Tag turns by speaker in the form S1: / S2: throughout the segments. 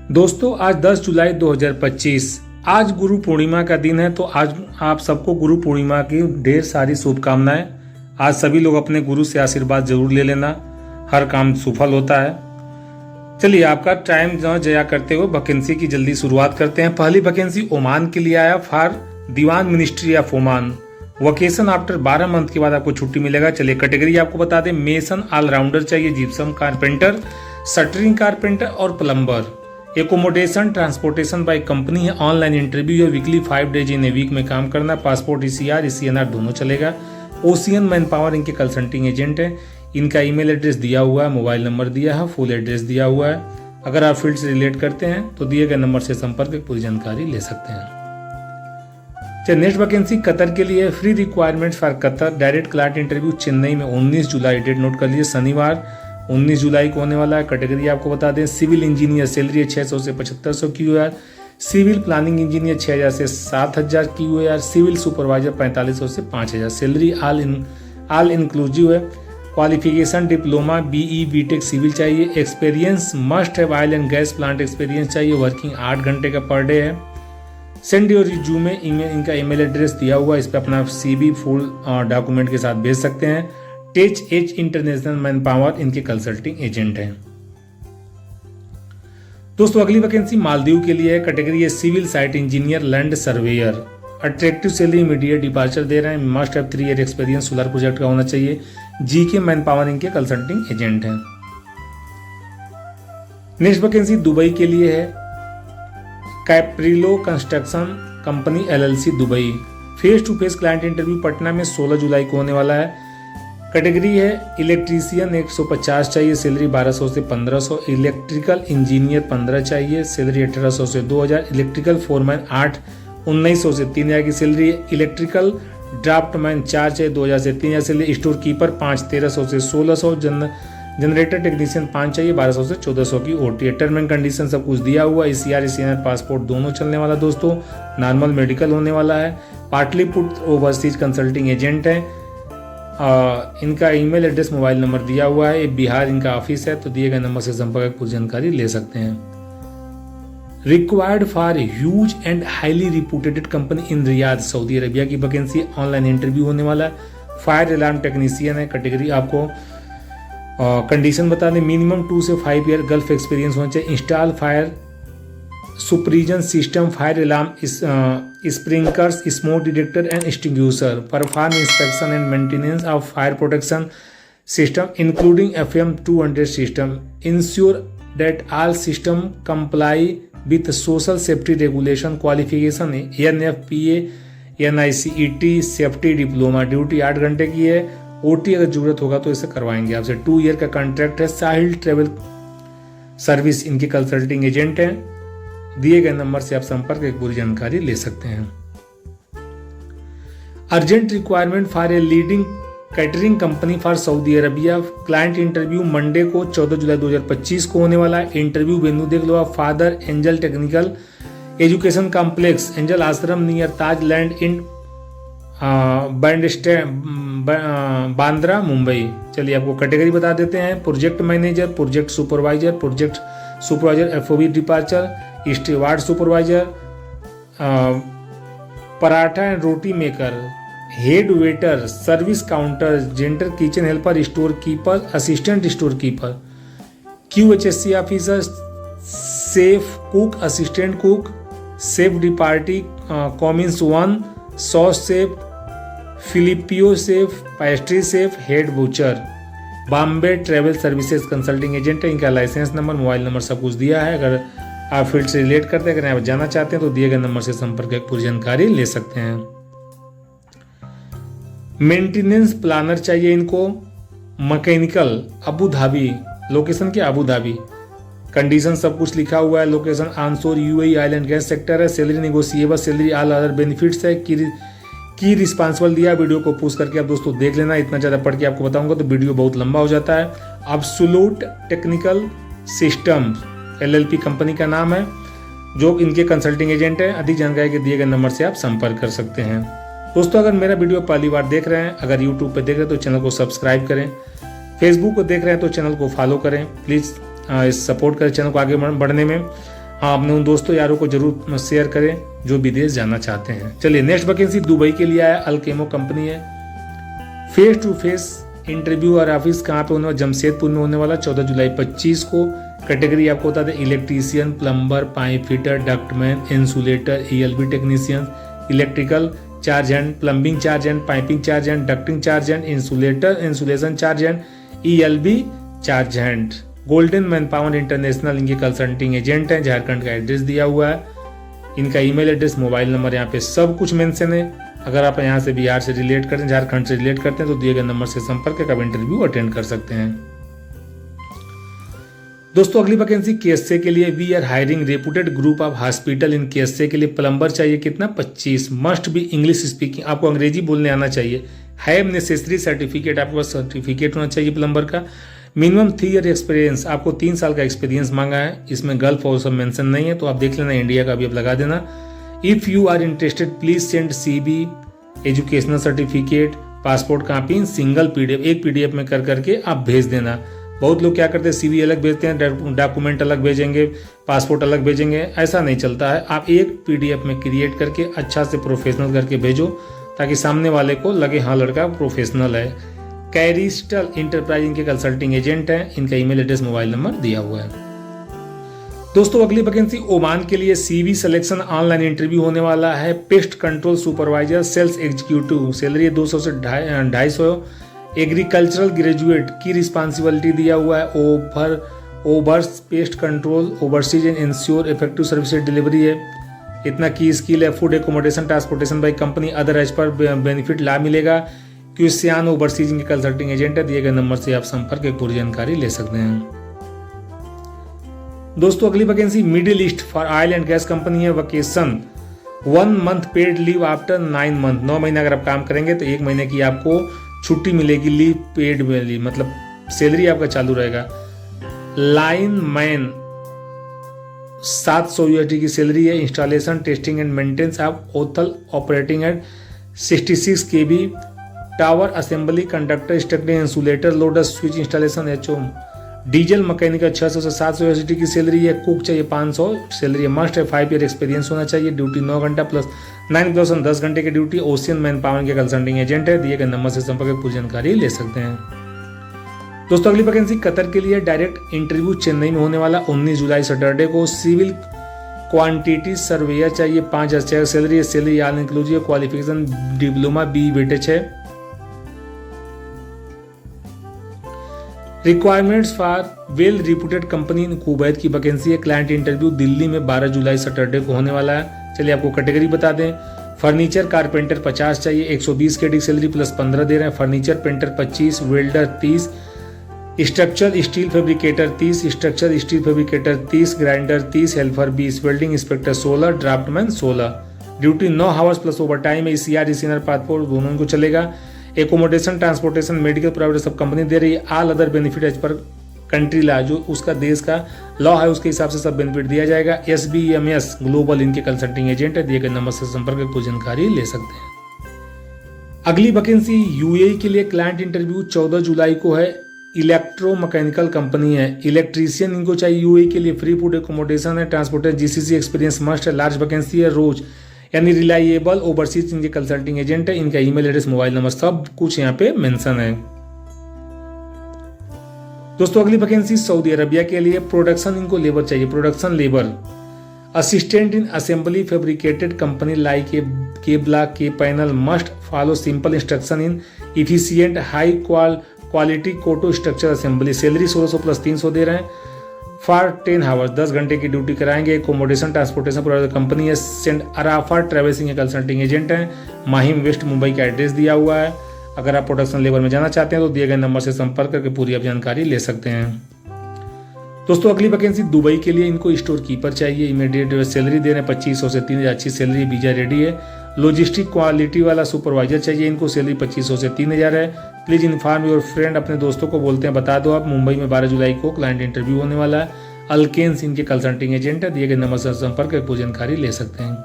S1: दोस्तों आज 10 जुलाई 2025 आज गुरु पूर्णिमा का दिन है। तो आज आप सबको गुरु पूर्णिमा की ढेर सारी शुभकामनाएं। आज सभी लोग अपने गुरु से आशीर्वाद जरूर ले लेना, हर काम सफल होता है। चलिए आपका टाइम न जया करते हुए वैकेंसी की जल्दी शुरुआत करते हैं। पहली वैकेंसी ओमान के लिए आया फॉर दीवान ministry of Oman. Vacation after 12 month के बाद आपको छुट्टी मिलेगा। चलिए कैटेगरी आपको बता दें, मेसन ऑलराउंडर चाहिए, जिप्सम कारपेंटर, शटरिंग कारपेंटर और plumber. Accommodation transportation by company है। ऑनलाइन इंटरव्यू है, weekly 5 days in a week में काम करना। पासपोर्ट ECR ECNR दोनों चलेगा। ओशियन मैन पावर इनके कंसल्टिंग एजेंट है। इनका ईमेल एड्रेस दिया हुआ है, मोबाइल नंबर दिया है, फुल एड्रेस दिया हुआ है। अगर आप फील्ड से रिलेट करते हैं तो दिए गए नंबर से संपर्क कर पूरी जानकारी ले सकते हैं। चलिए नेक्स्ट वैकेंसी कतर के लिए, free requirement for Qatar. Direct client interview Chennai में 19 जुलाई, डेट नोट कर लीजिए, शनिवार 19 जुलाई को होने वाला है। कैटेगरी आपको बता दें, सिविल इंजीनियर, सैलरी 600 से 7500 QAR। सिविल प्लानिंग इंजीनियर 6000 से 7000 QAR। सिविल सुपरवाइजर 4500 से 5000। सैलरी ऑल इंक्लूसिव है। Qualification diploma BE BTech civil चाहिए। एक्सपीरियंस मस्ट है, oil and gas plant experience चाहिए। वर्किंग 8 घंटे का पर डे है। सेंड योर रिज्यूमे, इनका ईमेल एड्रेस दिया हुआ है, इस पर अपना CV फुल डॉक्यूमेंट के साथ भेज सकते हैं। टेच एज इंटरनेशनल मैन पावर इनके कंसल्टिंग एजेंट हैं। दोस्तों अगली वैकेंसी मालदीव के लिए है। कैटेगरी है civil site engineer land surveyor. Attractive salary, immediate departure दे रहे हैं। Must have 3 year experience solar project का होना चाहिए। GK मैन पावर इनके कंसल्टिंग एजेंट हैं। नेक्स्ट वैकेंसी दुबई के लिए है। कैप्रिलो construction company LLC Dubai. Face to face client interview Patna में 16 जुलाई को होने वाला है। कैटेगरी है इलेक्ट्रीशियन 150 चाहिए, सैलरी 1200 से 1500। इलेक्ट्रिकल इंजीनियर 15 चाहिए, सैलरी 1800 से 2000। इलेक्ट्रिकल फोरमैन 8 1900 से 3000 की सैलरी। इलेक्ट्रिकल ड्राफ्टमैन 4 चाहिए, 2000 से 3000 सैलरी। स्टोर कीपर 5 1300 से 1600। जनरेटर टेक्नीशियन 5 चाहिए, 1200 से 1400 की OT। टर्म एंड कंडीशन सब कुछ दिया हुआ। ECR ECNR पासपोर्ट दोनों चलने वाला दोस्तों। नॉर्मल मेडिकल होने वाला है। पाटलिपुत्र ओवरसीज कंसल्टिंग एजेंट है। इनका ईमेल एड्रेस मोबाइल नंबर दिया हुआ है। बिहार इनका ऑफिस है, तो दिए गए नंबर से संपर्क पूरी जानकारी ले सकते हैं। Required for huge and highly reputed company in Riyadh Saudi Arabia की वैकेंसी। ऑनलाइन इंटरव्यू होने वाला है। फायर अलार्म टेक्नीशियन है। कैटेगरी आपको कंडीशन बता दें, मिनिमम 2 से 5 ईयर गल्फ एक्सपीरियंस होना चाहिए। Install fire supervision system, fire alarm, sprinklers, smoke detector and extinguisher. Perform inspection and maintenance of fire protection system including FM 200 system. Ensure that all system comply with social safety regulation. Qualification NFPA NICET safety diploma. Duty 8 घंटे की है। OT अगर जरूरत होगा तो इसे करवाएंगे आपसे। 2 ईयर का कॉन्ट्रैक्ट है। साहिल ट्रेवल सर्विस इनके कंसल्टिंग एजेंट हैं। दिए गए नंबर से आप संपर्क एक पूरी जानकारी ले सकते हैं। Urgent requirement for a leading catering company for Saudi Arabia. Client interview Monday को 14 जुलाई 2025 को होने वाला है। इंटरव्यू वेन्यू देख लो आप, father angel technical education complex, angel Ashram near Taj land in Bandra Mumbai. चलिए आपको कैटेगरी बता देते हैं, project manager, project supervisor FOB departure, steward supervisor, paratha and roti maker, head waiter, service counter, जेंटर, kitchen helper, store keeper, assistant store keeper, QHSC officer, chef cook, assistant cook, chef de partie, commis 1, sauce chef, फिलिपियो chef, pastry chef, head butcher. Bombay travel services consulting agent है। इनका licence number, mobile number सब कुछ दिया है। अगर आप field से रिलेट करते हैं, अगर आप जाना चाहते हैं तो दिए गए नंबर से संपर्क कर पूरी जानकारी ले सकते हैं। मेंटेनेंस प्लानर चाहिए इनको। मैकेनिकल अबू धाबी, लोकेशन क्या अबू धाबी। कंडीशन सब कुछ लिखा हुआ है। Location onshore UAE oil and gas sector है। Salary negotiable, salary all other benefits है। की रिस्पॉन्सिबल दिया। वीडियो को पूछ करके आप दोस्तों देख लेना, इतना ज़्यादा पढ़ के आपको बताऊंगा तो वीडियो बहुत लंबा हो जाता है। Absolute technical system LLP company का नाम है, जो इनके कंसल्टिंग एजेंट है। अधिक जानकारी के दिए गए नंबर से आप संपर्क कर सकते हैं। दोस्तों अगर मेरा वीडियो पहली बार देख रहे हैं, अगर YouTube पर देख रहे हैं तो चैनल को सब्सक्राइब करें। फेसबुक को देख रहे हैं तो चैनल को फॉलो करें। प्लीज़ सपोर्ट करें चैनल को आगे बढ़ने में। हाँ, अपने उन दोस्तों यारों को जरूर शेयर करें जो विदेश जाना चाहते हैं। चलिए नेक्स्ट वैकेंसी दुबई के लिए आया, अल्केमो कंपनी है। फेस टू फेस इंटरव्यू और ऑफिस कहाँ पे होने वाला, जमशेदपुर में होने वाला 14 जुलाई 25 को। कैटेगरी आपको बता दें, electrician, plumber, pipe fitter, ductman, insulator, ELB technician, electrical charge hand, plumbing charge hand, piping charge hand, ducting charge hand, insulator, insulation charge hand, ELB charge hand. Golden Man Power International इनके consulting agent हैं। झारखंड का address दिया हुआ है, इनका email address, mobile number यहाँ पे सब कुछ मेंशन है। अगर आप यहाँ से बिहार से रिलेट करते हैं, झारखंड से रिलेट करते हैं तो दिए गए नंबर से संपर्क करके आप इंटरव्यू अटेंड कर सकते हैं। दोस्तों अगली वैकेंसी KSA के लिए, we are hiring reputed group of hospital in KSA के लिए प्लम्बर चाहिए। कितना? 25। मस्ट बी इंग्लिश स्पीकिंग, आपको अंग्रेजी बोलने आना चाहिए। हैव नेसेसरी सर्टिफिकेट, आपके पास सर्टिफिकेट होना चाहिए प्लम्बर का। मिनिमम 3 ईयर एक्सपीरियंस, आपको 3 साल का एक्सपीरियंस मांगा है। इसमें गल्फ और सब मेंशन नहीं है, तो आप देख लेना, इंडिया का भी आप लगा देना। If you are interested please send CV, educational certificate, passport copy, single PDF, एक PDF में कर करके आप भेज देना। बहुत लोग क्या करते हैं, CV अलग भेजते हैं, डॉक्यूमेंट अलग भेजेंगे, पासपोर्ट अलग भेजेंगे, ऐसा नहीं चलता है। आप एक PDF में क्रिएट करके अच्छा से प्रोफेशनल करके भेजो, ताकि सामने वाले को लगे हाँ लड़का प्रोफेशनल है। कैरिस्टल इंटरप्राइज इनके कंसल्टिंग एजेंट हैं, इनका ईमेल एड्रेस, मोबाइल नंबर दिया हुआ है। दोस्तों अगली वैकेंसी ओमान के लिए, CV सिलेक्शन, ऑनलाइन इंटरव्यू होने वाला है। Pest control supervisor, sales executive, salary 200 से 250। एग्रीकल्चरल ग्रेजुएट की रिस्पॉन्सिबिलिटी दिया हुआ है। Overs pest control, overseas and ensure effective service delivery है। इतना की स्किल है। Food accommodation transportation by company other as per benefit लाभ मिलेगा। क्यूसियान ओवरसीज के कंसल्टिंग एजेंट है। दिए गए नंबर से आप संपर्क एक पूरी जानकारी ले सकते हैं। दोस्तों अगली vacancy middle east for oil and gas company है। Vacation 1 month paid leave after 9 month, 9 महीने अगर आप काम करेंगे तो 1 महीने की आपको छुट्टी मिलेगी, लीव पेड मिलेगी, मतलब सैलरी आपका चालू रहेगा। लाइन मैन 700 USD की सैलरी है। Installation testing and maintenance of ओथल operating at 66 kV tower assembly conductor structure insulator loader switch installation HO। Diesel mechanical 600 से 700 USD की सैलरी है। कुक चाहिए 500 सैलरी है। मस्ट है 5 ईयर एक्सपीरियंस होना चाहिए। ड्यूटी 9 घंटा प्लस 9 10 घंटे की ड्यूटी। ओशियन मैन पावर के कंसल्टिंग एजेंट है। दिए गए नंबर से संपर्क पूरी जानकारी ले सकते हैं। दोस्तों अगली वैकेंसी कतर के लिए, डायरेक्ट इंटरव्यू चेन्नई में होने वाला 19 जुलाई सैटरडे को। सिविल क्वांटिटी सर्वेयर चाहिए, 5000 सैलरी है। Salary all inclusive. Qualification diploma BE BTech है। Requirements for well reputed company in Kuwait की वैकेंसी है। क्लाइंट इंटरव्यू दिल्ली में 12 जुलाई सैटरडे को होने वाला है। चलिए आपको कैटेगरी बता दें। फर्नीचर कारपेंटर 50 चाहिए, 120 KD सैलरी प्लस 15 दे रहे हैं। Furniture painter 25, welder 30, structure steel fabricator 30, structure steel fabricator 30, grinder 30, helper 20, welding inspector 16, draftman 16। Duty 9 hours plus over time है। ECR सीनियर पासपोर्ट दोनों को चलेगा। एकोमोडेशन ट्रांसपोर्टेशन मेडिकल प्राइवेट सब company दे रही है। All other benefit as per country law, जो उसका देश का लॉ है उसके हिसाब से सब बेनिफिट दिया जाएगा। SBMS ग्लोबल इनके कंसल्टिंग एजेंट है। दिए गए नंबर से संपर्क को जानकारी ले सकते हैं। अगली वैकेंसी UAE के लिए, क्लाइंट इंटरव्यू 14 जुलाई को है। इलेक्ट्रो मैकेनिकल कंपनी है। इलेक्ट्रीशियन इनको चाहिए। UAE के लिए फ्री फूड एकोमोडेशन है। ट्रांसपोर्टेशन GCC एक्सपीरियंस मस्ट है। लार्ज वैकेंसी है। रोज यानी रिलायबल ओवरसीज इनके कंसल्टिंग एजेंट है। इनका ईमेल एड्रेस, मोबाइल नंबर सब कुछ यहाँ पे मेंशन है। दोस्तों अगली वैकेंसी सऊदी अरबिया के लिए, प्रोडक्शन इनको लेबर चाहिए। Production labour assistant in assembly fabricated company like के ब्लॉक के panel must follow simple instruction इन इफिशियंट हाई क्वालिटी कोटो स्ट्रक्चर असेंबली। सैलरी 1600 प्लस 300 दे रहे हैं। फॉर 10 आवर्स 10 घंटे की ड्यूटी कराएंगे। एकोमोडेशन ट्रांसपोर्टेशन प्रोवाइडर कंपनी है। सेंड अराफा ट्रेवल्सिंग कंसल्टिंग एजेंट है। माहिम वेस्ट मुंबई का एड्रेस दिया हुआ है। अगर आप प्रोडक्शन लेबर में जाना चाहते हैं तो दिए गए नंबर से संपर्क करके पूरी आप जानकारी ले सकते हैं। दोस्तों अगली वैकेंसी दुबई के लिए, इनको स्टोर कीपर चाहिए। इमीडिएट सैलरी दे रहे हैं 2500 से 3000, अच्छी सैलरी, वीजा रेडी है। लॉजिस्टिक क्वालिटी वाला सुपरवाइजर चाहिए। इनको सैलरी 2500 से 3000 है। प्लीज इन्फॉर्म योर फ्रेंड, अपने दोस्तों को बोलते हैं बता दो आप। मुंबई में 12 जुलाई को क्लाइंट इंटरव्यू होने वाला है। अल्केन्स इनके कंसल्टिंग एजेंट है। दिए गए नंबर से संपर्क कर पूरी जानकारी ले सकते हैं।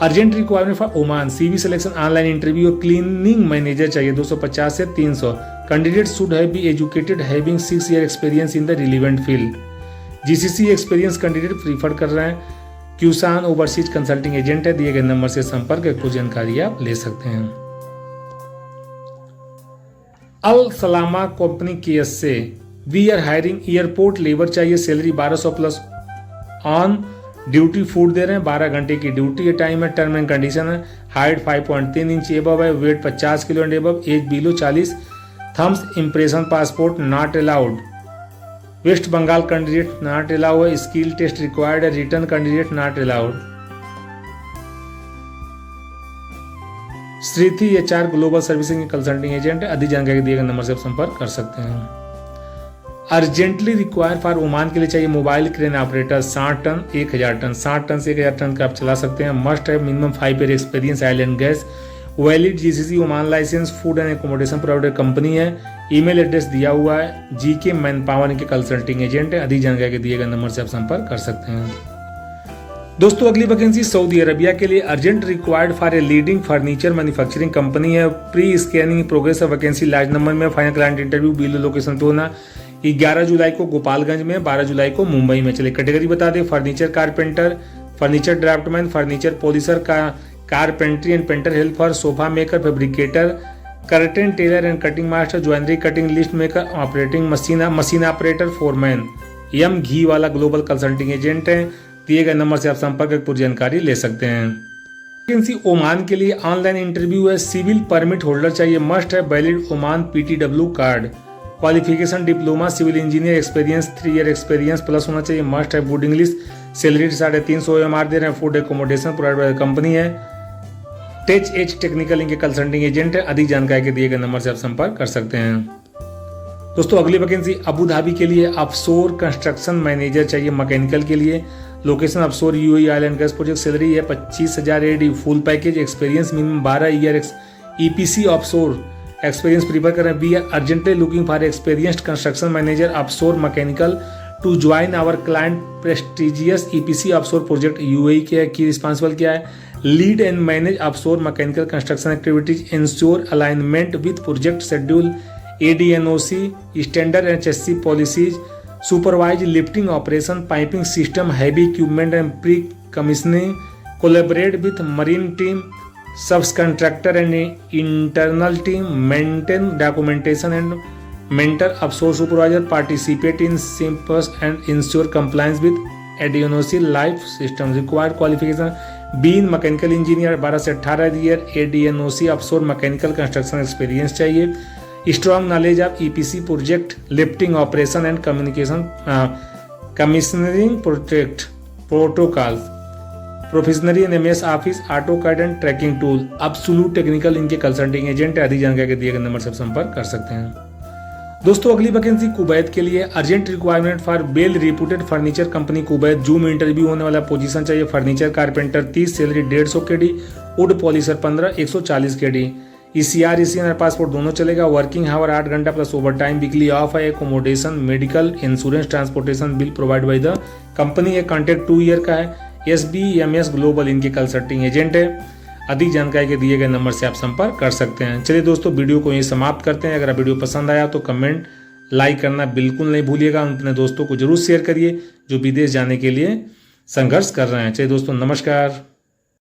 S1: Urgent requirement for Oman, CV selection online interview. Cleaning manager चाहिए 250 से 300। Candidate should have be educated having 6 year experience in the relevant field. GCC experience candidate prefer कर रहे हैं। क्यूसान ओवरसीज कंसल्टिंग एजेंट है, दिए गए नंबर से संपर्क कर कुछ जानकारी आप ले सकते हैं। अल सलामा कंपनी केएस से we are hiring airport labour चाहिए, salary 1200 plus on duty food दे रहे हैं, 12 घंटे की ड्यूटी है, टाइम है, टर्म एंड कंडीशन है, हाइट 5.3 इंच एबव है, weight 50 kilo and above, age below 40, thumbs impression passport not allowed, West Bengal candidate not allow है, स्किल टेस्ट रिक्वायर्ड है, रिटर्न कैंडिडेट नॉट अलाउड। श्रीथी HR global servicing consulting agent है, अधिक जानकारी दिए गए नंबर से आप संपर्क कर सकते हैं। अर्जेंटली रिक्वायर फॉर ओमान के लिए चाहिए mobile crane operator 60 ton 1000 ton, 60 ton से 1000 टन का आप चला सकते हैं। मस्ट है minimum 5 year experience oil and gas, valid GCC Oman license, food and accommodation provider company है। ईमेल एड्रेस दिया हुआ है, जीके मैन पावर के कंसल्टिंग एजेंट है, अधिक जानकारी के दिए गए नंबर से आप संपर्क कर सकते हैं। दोस्तों अगली वैकेंसी सऊदी अरबिया के लिए urgent required for a leading furniture manufacturing company है। Pre scanning progress vacancy large number में, final client interview below location पे होना 11 जुलाई को गोपालगंज में, 12 जुलाई को मुंबई में। चलिए कैटेगरी बता दें, furniture carpenter, furniture draftsman, furniture polisher का carpentry and painter helper, sofa maker, fabricator, curtain tailor and cutting master, jewellery cutting, list maker, operating machine operator, foreman. यम घी वाला ग्लोबल कंसल्टिंग एजेंट है, दिए गए नंबर से आप संपर्क कर पूरी जानकारी ले सकते हैं। वैकेंसी ओमान के लिए ऑनलाइन इंटरव्यू है, सिविल परमिट होल्डर चाहिए, मस्ट है valid Oman PTW card, qualification diploma civil engineer, experience 3 year experience plus होना चाहिए, मस्ट है गुड इंग्लिश, सैलरी 350 OMR दे रहे हैं, food accommodation provide by company है। टेच एच टेक्निकल इनके कंसल्टिंग एजेंट है, अधिक जानकारी के दिए गए नंबर से आप संपर्क कर सकते हैं। दोस्तों अगली वैकेंसी अबू धाबी के लिए ऑफशोर कंस्ट्रक्शन मैनेजर चाहिए मैकेनिकल के लिए, location offshore UAE oil and gas project, salary है 25,000 AD, full package, experience minimum 12 year, EPC offshore experience prefer कर रहे हैं। We are urgently looking for experienced construction manager offshore mechanical to join our client prestigious EPC offshore project. UAE के की responsible क्या है, lead and manage offshore mechanical construction activities, ensure alignment with project schedule, ADNOC standard HSC policies, supervise lifting operation, piping system, heavy equipment and pre commissioning, collaborate with marine team, subs contractor and internal team, maintain documentation and mentor offshore supervisor, participate in simops and ensure compliance with ADNOC life system. Required qualification been mechanical engineer 12 से 18 year, ADNOC offshore mechanical construction experience चाहिए, strong knowledge of EPC project, lifting operation and communication commissioning project protocol, professionally in MS office, AutoCAD and tracking tool, absolute technical इनके consulting agent है, अधिक जानकारी के दिए गए number से संपर्क कर सकते हैं। दोस्तों अगली वैकेंसी कुवैत के लिए urgent requirement for well reputed furniture company Kuwait, Zoom interview होने वाला पोजीशन चाहिए, furniture carpenter 30, salary 150 KD, wood polisher 15, 140 KD, ECR और पासपोर्ट दोनों चलेगा, वर्किंग हावर 8 घंटा plus over time, weekly off है, accommodation, medical, insurance, transportation bill provide by the company है, contract 2 year का है, SBMS ग्लोबल इनके कंसल्टिंग एजेंट है, अधिक जानकारी के दिए गए नंबर से आप संपर्क कर सकते हैं। चलिए दोस्तों वीडियो को यहीं समाप्त करते हैं। अगर वीडियो पसंद आया तो कमेंट लाइक करना बिल्कुल नहीं भूलिएगा, अपने दोस्तों को जरूर शेयर करिए जो विदेश जाने के लिए संघर्ष कर रहे हैं। चलिए दोस्तों नमस्कार।